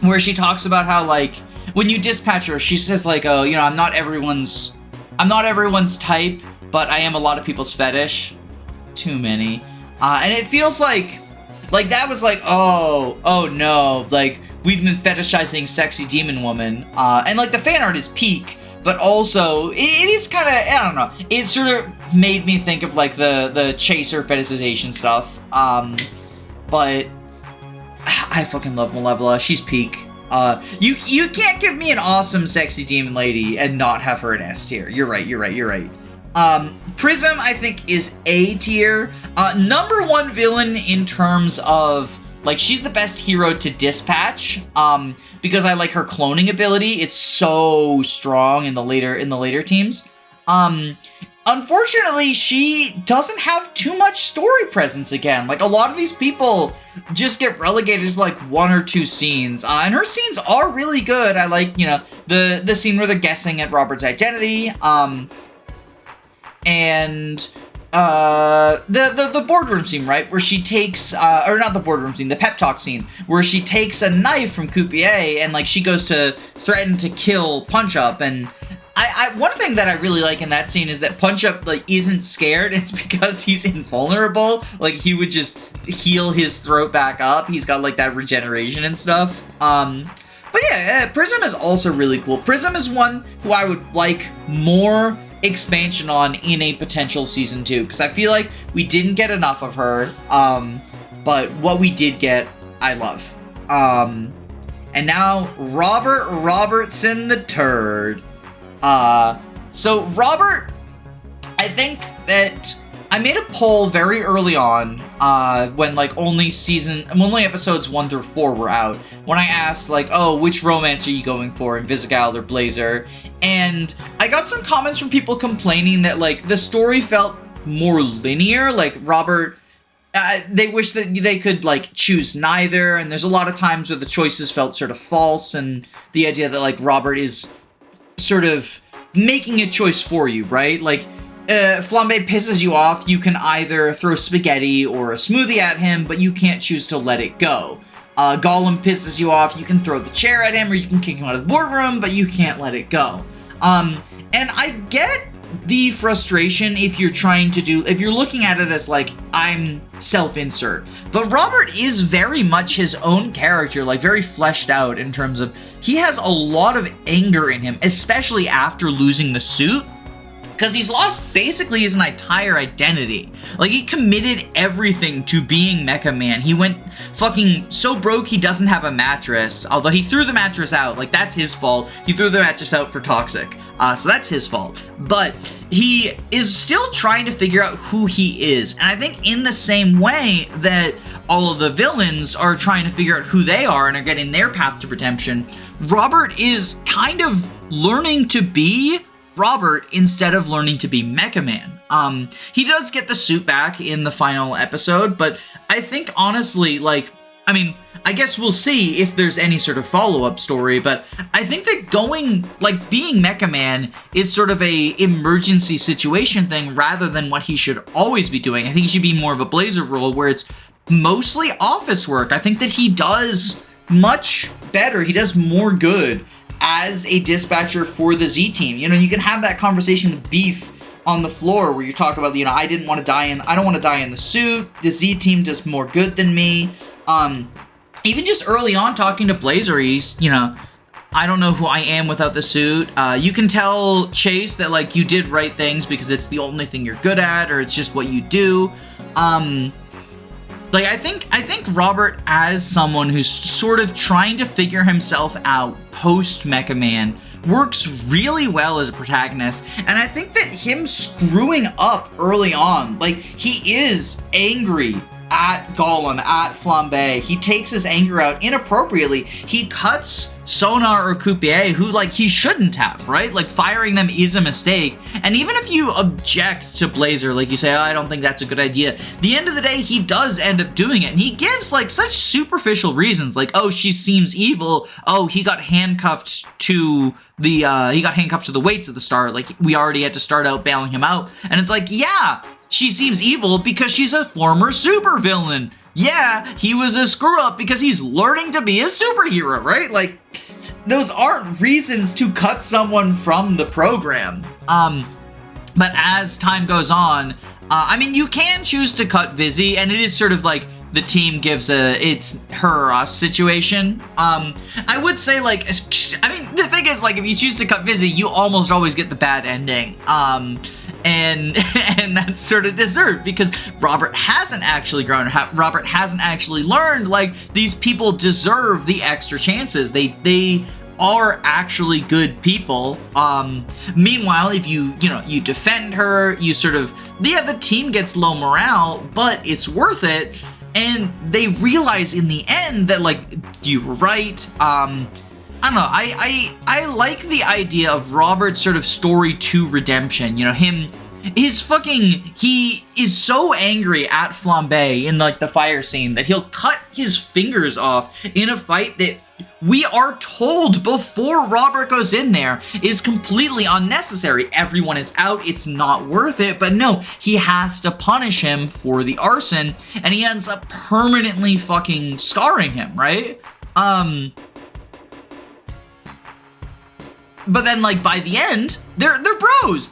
where she talks about how, like, when you dispatch her, she says, like, oh, you know, I'm not everyone's type, but I am a lot of people's fetish. Too many. And it feels like that was like, oh no, like, we've been fetishizing sexy demon woman, and like the fan art is peak, but also it is kind of, I don't know, it sort of made me think of like the chaser fetishization stuff, but I fucking love Malevola. She's peak. You can't give me an awesome sexy demon lady and not have her in S tier. You're right. Prism, I think, is A tier. Number one villain in terms of, like, she's the best hero to dispatch, because I like her cloning ability. It's so strong in the later teams. Unfortunately, she doesn't have too much story presence again. Like, a lot of these people just get relegated to, like, one or two scenes. And her scenes are really good. I like, you know, the scene where they're guessing at Robert's identity. and the boardroom scene, right, where she takes or not the boardroom scene, the pep talk scene, where she takes a knife from Coupier and like she goes to threaten to kill Punch Up. And I one thing that I really like in that scene is that Punch Up like isn't scared. It's because he's invulnerable. Like he would just heal his throat back up. He's got like that regeneration and stuff. But yeah, Prism is also really cool. Prism is one who I would like more expansion on in a potential season 2, because I feel like we didn't get enough of her, but what we did get, I love. And now Robert Robertson the Turd. So Robert, I think that I made a poll very early on, when like only episodes 1 through 4 were out, when I asked like, oh, which romance are you going for, Invisigal or Blazer? And I got some comments from people complaining that like the story felt more linear, like Robert, they wish that they could like choose neither, and there's a lot of times where the choices felt sort of false, and the idea that like Robert is sort of making a choice for you, right? Like, Flambe pisses you off, you can either throw spaghetti or a smoothie at him, but you can't choose to let it go. Gollum pisses you off, you can throw the chair at him, or you can kick him out of the boardroom, but you can't let it go. And I get the frustration if you're looking at it as like, I'm self-insert. But Robert is very much his own character, like very fleshed out in terms of, he has a lot of anger in him, especially after losing the suit. Because he's lost basically his entire identity. Like, he committed everything to being Mecha Man. He went fucking so broke he doesn't have a mattress. Although he threw the mattress out. Like, that's his fault. He threw the mattress out for Toxic. So that's his fault. But he is still trying to figure out who he is. And I think in the same way that all of the villains are trying to figure out who they are and are getting their path to redemption, Robert is kind of learning to be Robert instead of learning to be Mecha Man. He does get the suit back in the final episode, but I think honestly, like, I mean, I guess we'll see if there's any sort of follow-up story, but I think that being Mecha Man is sort of a emergency situation thing rather than what he should always be doing. I think he should be more of a Blazer role where it's mostly office work. I think that he does much better. He does more good as a dispatcher for the Z team. You know, you can have that conversation with Beef on the floor where you talk about, you know, I don't want to die in the suit. The Z team does more good than me. Even just early on talking to Blazer, he's, you know, I don't know who I am without the suit. You can tell Chase that, like, you did right things because it's the only thing you're good at, or it's just what you do. Like, I think Robert, as someone who's sort of trying to figure himself out post-Mecha Man, works really well as a protagonist. And I think that him screwing up early on, like, he is angry at Gollum, at Flambe. He takes his anger out inappropriately. He cuts Sonar or Coupier, who, like, he shouldn't have, right? Like, firing them is a mistake. And even if you object to Blazer, like, you say, oh, I don't think that's a good idea, at the end of the day, he does end up doing it. And he gives, like, such superficial reasons, like, oh, she seems evil. Oh, he got handcuffed to the weights at the start. Like, we already had to start out bailing him out. And it's like, yeah, she seems evil because she's a former supervillain. Yeah, he was a screw-up because he's learning to be a superhero, right? Like, those aren't reasons to cut someone from the program. But as time goes on, I mean, you can choose to cut Vizzy, and it is sort of like the team gives it's her or us situation. I would say, like, I mean, the thing is, like, if you choose to cut Vizzy, you almost always get the bad ending. And that's sort of deserved because Robert hasn't actually grown. Robert hasn't actually learned, like, these people deserve the extra chances. They are actually good people. Meanwhile, if you defend her, you sort of, the team gets low morale, but it's worth it. And they realize in the end that, like, you were right. I don't know, I like the idea of Robert's sort of story to redemption. You know, he is so angry at Flambe in, like, the fire scene that he'll cut his fingers off in a fight that we are told before Robert goes in there is completely unnecessary. Everyone is out, it's not worth it, but no, he has to punish him for the arson, and he ends up permanently fucking scarring him, right? But then, like, by the end, they're bros,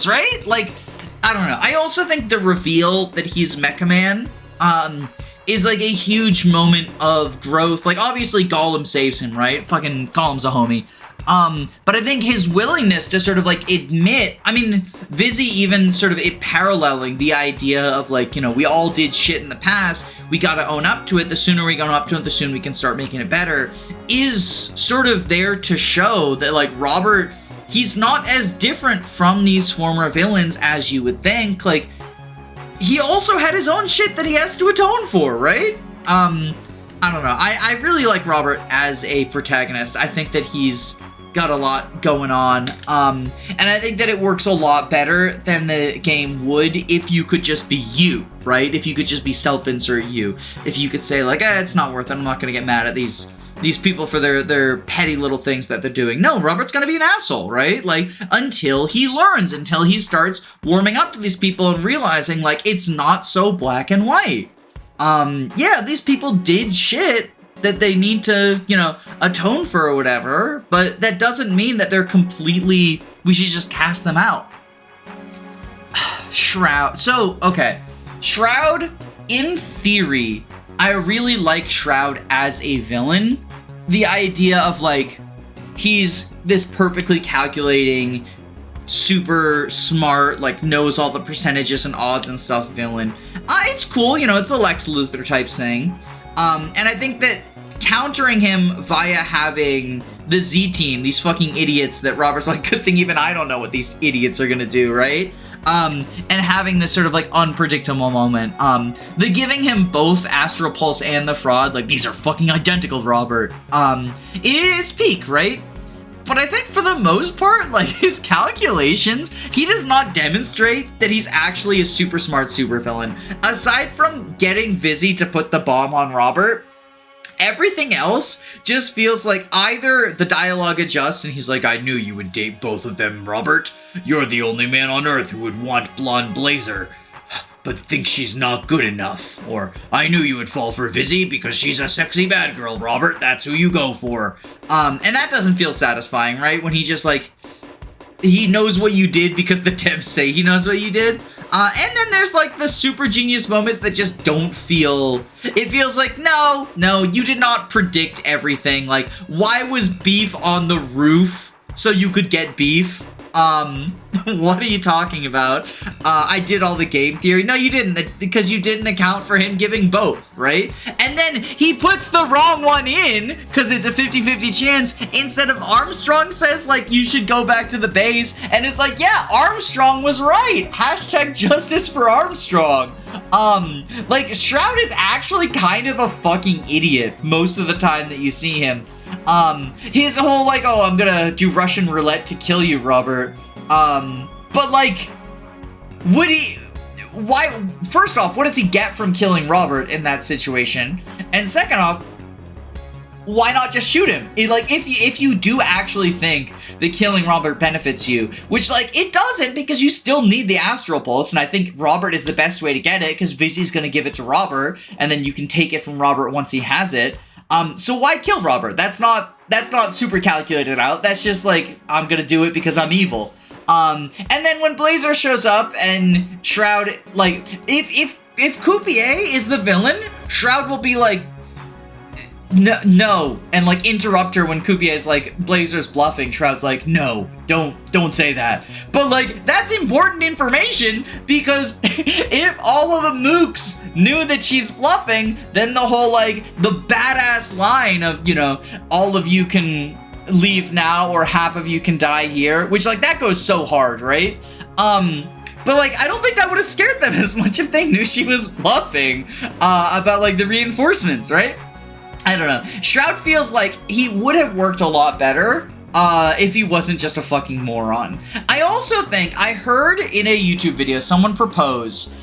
right? Like, I don't know. I also think the reveal that he's Mecha Man, is like a huge moment of growth. Like, obviously Gollum saves him, right? Fucking Gollum's a homie. But I think his willingness to sort of like admit, I mean, Vizzy even sort of it paralleling the idea of like, you know, we all did shit in the past, we gotta own up to it, the sooner we own up to it, the sooner we can start making it better, is sort of there to show that like Robert, he's not as different from these former villains as you would think. Like, he also had his own shit that he has to atone for, right? I don't know. I really like Robert as a protagonist. I think that he's got a lot going on. And I think that it works a lot better than the game would if you could just be you, right? If you could just be self-insert you. If you could say like, it's not worth it. I'm not going to get mad at these people for their petty little things that they're doing. No, Robert's gonna be an asshole, right? Like, until he learns, until he starts warming up to these people and realizing, like, it's not so black and white. Yeah, these people did shit that they need to, you know, atone for or whatever, but that doesn't mean that they're completely, we should just cast them out. Shroud. So, okay. Shroud, in theory, I really like Shroud as a villain. The idea of, like, he's this perfectly calculating, super smart, like, knows all the percentages and odds and stuff villain. It's cool, you know, it's a Lex Luthor type thing. And I think that countering him via having the Z-Team, these fucking idiots that Robert's like, good thing even I don't know what these idiots are gonna do, right? And having this sort of like unpredictable moment. The giving him both Astral Pulse and the Fraud, like these are fucking identical, Robert, is peak, right? But I think for the most part, like his calculations, he does not demonstrate that he's actually a super smart supervillain. Aside from getting Vizzy to put the bomb on Robert, everything else just feels like either the dialogue adjusts and he's like, I knew you would date both of them, Robert. You're the only man on Earth who would want blonde Blazer, but thinks she's not good enough. Or, I knew you would fall for Vizzy because she's a sexy bad girl, Robert. That's who you go for. And that doesn't feel satisfying, right? When he just like, he knows what you did because the devs say he knows what you did. And then there's like the super genius moments that just don't feel, it feels like, no, you did not predict everything. Like, why was beef on the roof so you could get beef? What are you talking about? I did all the game theory. No, you didn't, because you didn't account for him giving both, right? And then he puts the wrong one in, because it's a 50-50 chance, instead of Armstrong says, like, you should go back to the base, and it's like, yeah, Armstrong was right! Hashtag justice for Armstrong! Like, Shroud is actually kind of a fucking idiot most of the time that you see him. His whole, like, oh, I'm gonna do Russian roulette to kill you, Robert. But, like, would he... Why... First off, what does he get from killing Robert in that situation? And second off, why not just shoot him? Like, if you do actually think that killing Robert benefits you, which, like, it doesn't, because you still need the Astral Pulse, and I think Robert is the best way to get it, because Vizzy's gonna give it to Robert, and then you can take it from Robert once he has it. So why kill Robert? That's not super calculated out. That's just like, I'm gonna do it because I'm evil. And then when Blazer shows up and Shroud, like, if Coupier is the villain, Shroud will be like, no, and like interrupt her when Coupier is like, Blazer's bluffing. Shroud's like, no, don't say that. But like, that's important information, because if all of the mooks knew that she's bluffing, then the whole, like, the badass line of, you know, all of you can leave now or half of you can die here, which, like, that goes so hard, right? But, like, I don't think that would have scared them as much if they knew she was bluffing about, like, the reinforcements, right? I don't know. Shroud feels like he would have worked a lot better if he wasn't just a fucking moron. I also think I heard in a YouTube video someone propose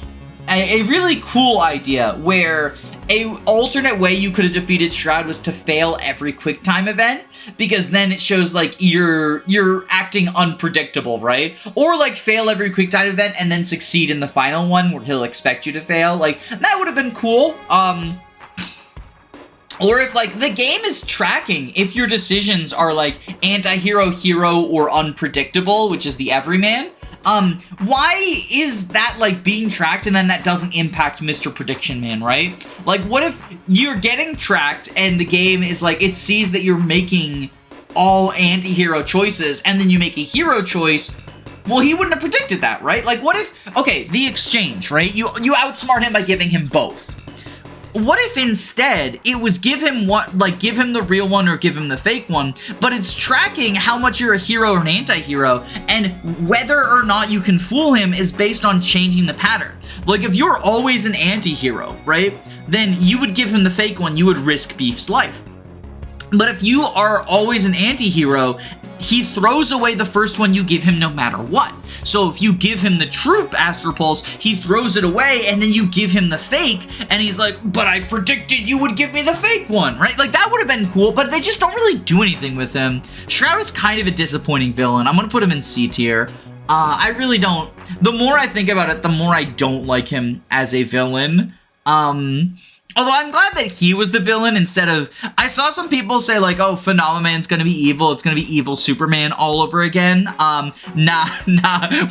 a really cool idea where a alternate way you could have defeated Shroud was to fail every quick time event, because then it shows like you're acting unpredictable, right? Or like fail every quick time event and then succeed in the final one where he'll expect you to fail. Like that would have been cool. Or if, like, the game is tracking if your decisions are, like, anti-hero, hero, or unpredictable, which is the everyman, why is that, like, being tracked and then that doesn't impact Mr. Prediction Man, right? Like, what if you're getting tracked and the game is, like, it sees that you're making all anti-hero choices and then you make a hero choice? Well, he wouldn't have predicted that, right? Like, what if, okay, the exchange, right? You outsmart him by giving him both. What if instead it was give him the real one or give him the fake one, but it's tracking how much you're a hero or an anti-hero, and whether or not you can fool him is based on changing the pattern. Like if you're always an anti-hero, right, then you would give him the fake one, you would risk Beef's life. But if you are always an anti-hero, he throws away the first one you give him no matter what. So if you give him the true Astral Pulse, he throws it away, and then you give him the fake, and he's like, but I predicted you would give me the fake one, right? Like, that would have been cool, but they just don't really do anything with him. Shroud is kind of a disappointing villain. I'm gonna put him in C tier. I really don't... The more I think about it, the more I don't like him as a villain. Although I'm glad that he was the villain instead of... I saw some people say, like, oh, Phenomemon's gonna be evil. It's gonna be evil Superman all over again. Nah.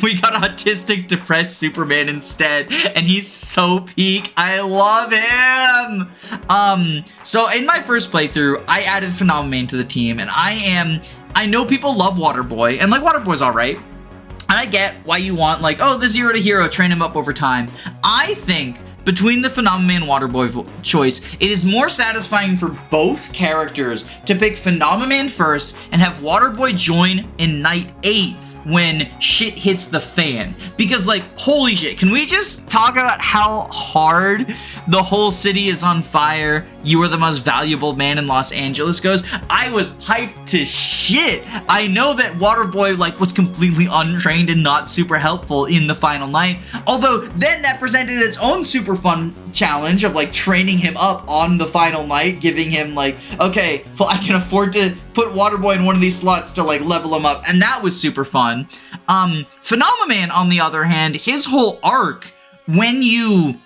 We got autistic, depressed Superman instead. And he's so peak. I love him! So in my first playthrough, I added Phenomenon to the team. And I know people love Waterboy. And, like, Waterboy's alright. And I get why you want, like, oh, the zero to hero, train him up over time. I think... between the Phenomenon and Waterboy choice, it is more satisfying for both characters to pick Phenomenon first and have Waterboy join in Night 8 when shit hits the fan. Because, like, holy shit, can we just talk about how hard the whole city is on fire, you are the most valuable man in Los Angeles goes? I was hyped to shit. I know that Waterboy, like, was completely untrained and not super helpful in the final night. Although, then that presented its own super fun challenge of, like, training him up on the final night, giving him, like, okay, well, I can afford to put Waterboy in one of these slots to, like, level him up, and that was super fun. Phenomenon, on the other hand, his whole arc, when you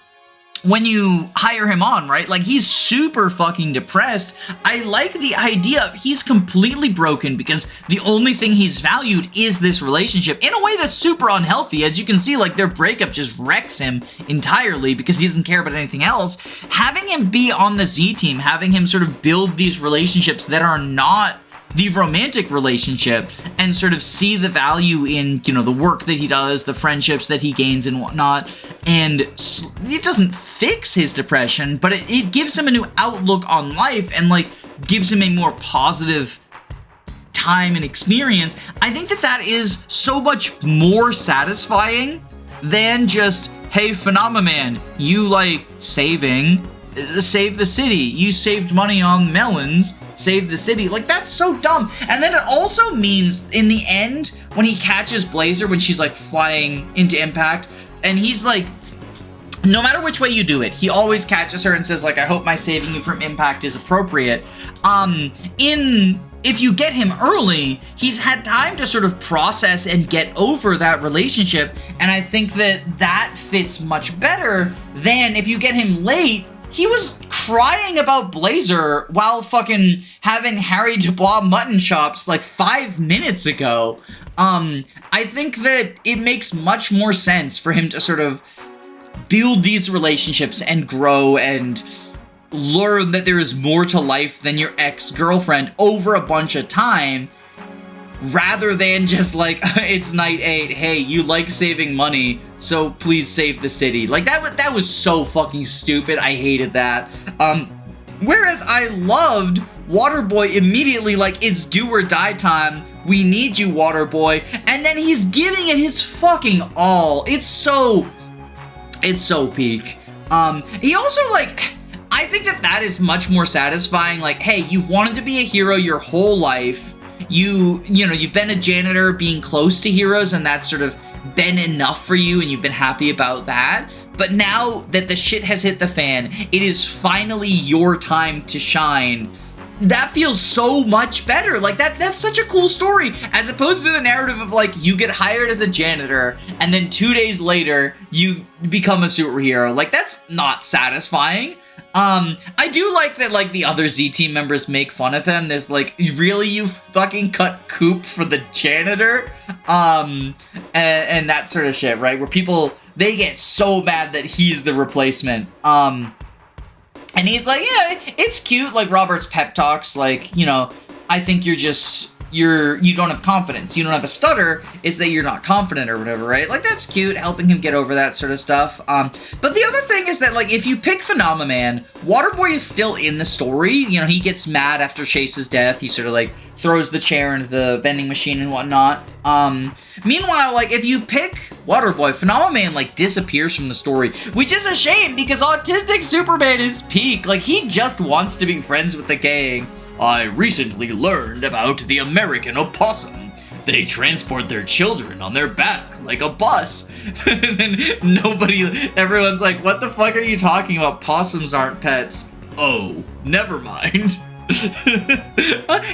hire him on, right? Like, he's super fucking depressed. I like the idea of he's completely broken because the only thing he's valued is this relationship in a way that's super unhealthy. As you can see, like, their breakup just wrecks him entirely because he doesn't care about anything else. Having him be on the Z team, having him sort of build these relationships that are not the romantic relationship and sort of see the value in, you know, the work that he does, the friendships that he gains and whatnot, and it doesn't fix his depression, but it gives him a new outlook on life and, like, gives him a more positive time and experience. I think that that is so much more satisfying than just, hey, Phenomenon, you, like, save the city, you saved money on melons, save the city. Like, that's so dumb. And then it also means in the end when he catches Blazer when she's, like, flying into Impact, and he's like, no matter which way you do it, he always catches her and says, like, I hope my saving you from Impact is appropriate. If you get him early, he's had time to sort of process and get over that relationship, and I think that that fits much better than if you get him late. He was crying about Blazer while fucking having Harry Dubois mutton chops like 5 minutes ago. I think that it makes much more sense for him to sort of build these relationships and grow and learn that there is more to life than your ex-girlfriend over a bunch of time, rather than just like, it's night 8, hey, you like saving money, so please save the city. Like, that was so fucking stupid. I hated that. Whereas I loved Waterboy immediately, like, it's do or die time, we need you, Waterboy, and then he's giving it his fucking all. It's so peak. He also, like, I think that is much more satisfying. Like, hey, you've wanted to be a hero your whole life. You know, you've been a janitor being close to heroes, and that's sort of been enough for you, and you've been happy about that. but now that the shit has hit the fan, it is finally your time to shine. That feels so much better. Like, that's such a cool story, as opposed to the narrative of, like, you get hired as a janitor, and then 2 days later, you become a superhero. Like, that's not satisfying. I do like that, like, the other Z-Team members make fun of him. There's, like, really, you fucking cut Coop for the janitor? And that sort of shit, right? Where people, they get so mad that he's the replacement. And he's like, yeah, it's cute, like, Robert's pep talks, like, you know, I think you don't have confidence. You don't have a stutter. It's that you're not confident or whatever, right? Like, that's cute, helping him get over that sort of stuff. But the other thing is that, like, if you pick Phenomenon, Waterboy is still in the story. You know, he gets mad after Chase's death. He sort of, like, throws the chair into the vending machine and whatnot. Meanwhile, like, if you pick Waterboy, Phenomenon, like, disappears from the story, which is a shame because Autistic Superman is peak. Like, he just wants to be friends with the gang. I recently learned about the American opossum. They transport their children on their back like a bus. And then everyone's like, what the fuck are you talking about? Possums aren't pets. Oh, never mind.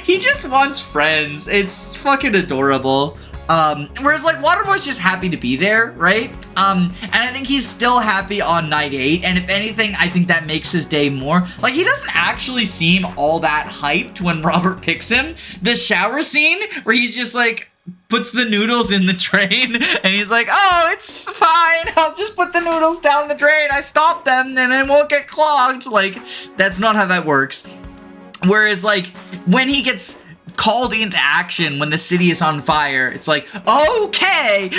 He just wants friends. It's fucking adorable. Whereas, like, Waterboy's just happy to be there, right? And I think he's still happy on night 8, and if anything, I think that makes his day more. Like, he doesn't actually seem all that hyped when Robert picks him. The shower scene, where he's just, like, puts the noodles in the drain, and he's like, oh, it's fine, I'll just put the noodles down the drain, I stopped them, and it won't get clogged. Like, that's not how that works. Whereas, like, when he gets called into action when the city is on fire, it's like, okay.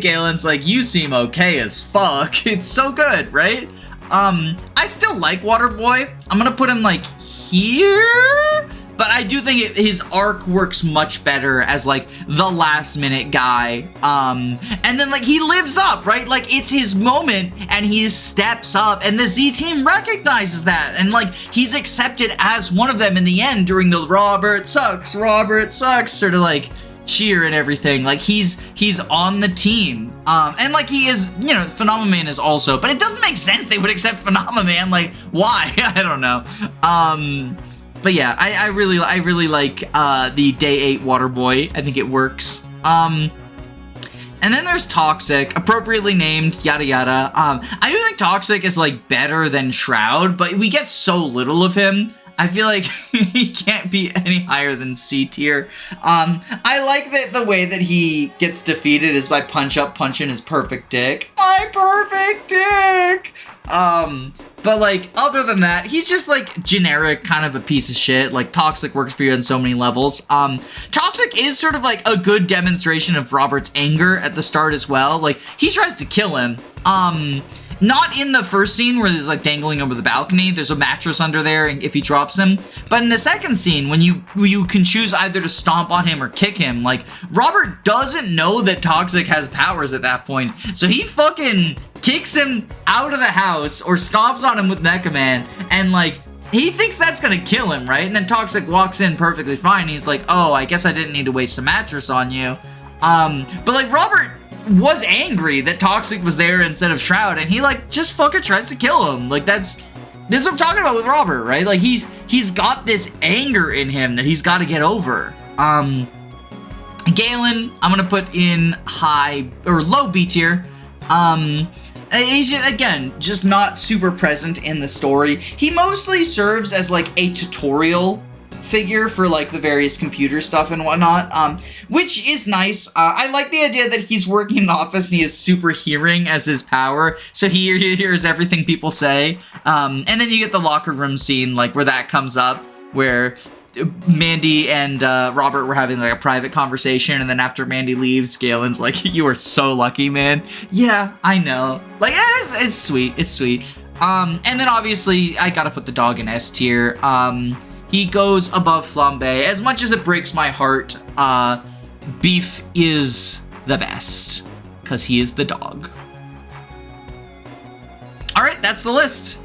Galen's like, you seem okay as fuck. It's so good, right? I still like Waterboy. I'm gonna put him, like, here, but I do think his arc works much better as, like, the last minute guy. And then, like, he lives up, right? Like, it's his moment, and he steps up, and the Z-Team recognizes that, and, like, he's accepted as one of them in the end during the Robert sucks sort of, like, cheer and everything. Like, he's on the team. And, like, he is, you know, Phenomenon is also, but it doesn't make sense they would accept Phenomenon. Like, why? I don't know. But yeah, I really like the Day 8 Waterboy. I think it works. And then there's Toxic, appropriately named, yada yada. I do think Toxic is, like, better than Shroud, but we get so little of him. I feel like he can't be any higher than C tier. I like that the way that he gets defeated is by punching his perfect dick. My perfect dick! But, like, other than that, he's just, like, generic, kind of a piece of shit. Like, Toxic works for you on so many levels. Toxic is sort of, like, a good demonstration of Robert's anger at the start as well. Like, he tries to kill him. Not in the first scene where he's, like, dangling over the balcony. There's a mattress under there if he drops him. But in the second scene, when you can choose either to stomp on him or kick him, like, Robert doesn't know that Toxic has powers at that point. So he fucking kicks him out of the house or stomps on him with Mecha Man, and, like, he thinks that's gonna kill him, right? And then Toxic walks in perfectly fine. He's like, oh, I guess I didn't need to waste a mattress on you. But, like, Robert was angry that Toxic was there instead of Shroud, and he, like, just fucking tries to kill him. Like, this is what I'm talking about with Robert, right? Like, he's got this anger in him that he's got to get over. Galen, I'm gonna put in high or low B tier. He's just, again, just not super present in the story. He mostly serves as, like, a tutorial figure for, like, the various computer stuff and whatnot, which is nice. I like the idea that he's working in the office and he has super hearing as his power, so he hears everything people say. And then you get the locker room scene, like, where that comes up, where Mandy and Robert were having, like, a private conversation, and then after Mandy leaves, Galen's like, you are so lucky, man. Yeah, I know. Like, it's sweet. It's sweet. And then obviously, I gotta put the dog in S tier. He goes above Flambe. As much as it breaks my heart, Beef is the best, because he is the dog. Alright, that's the list.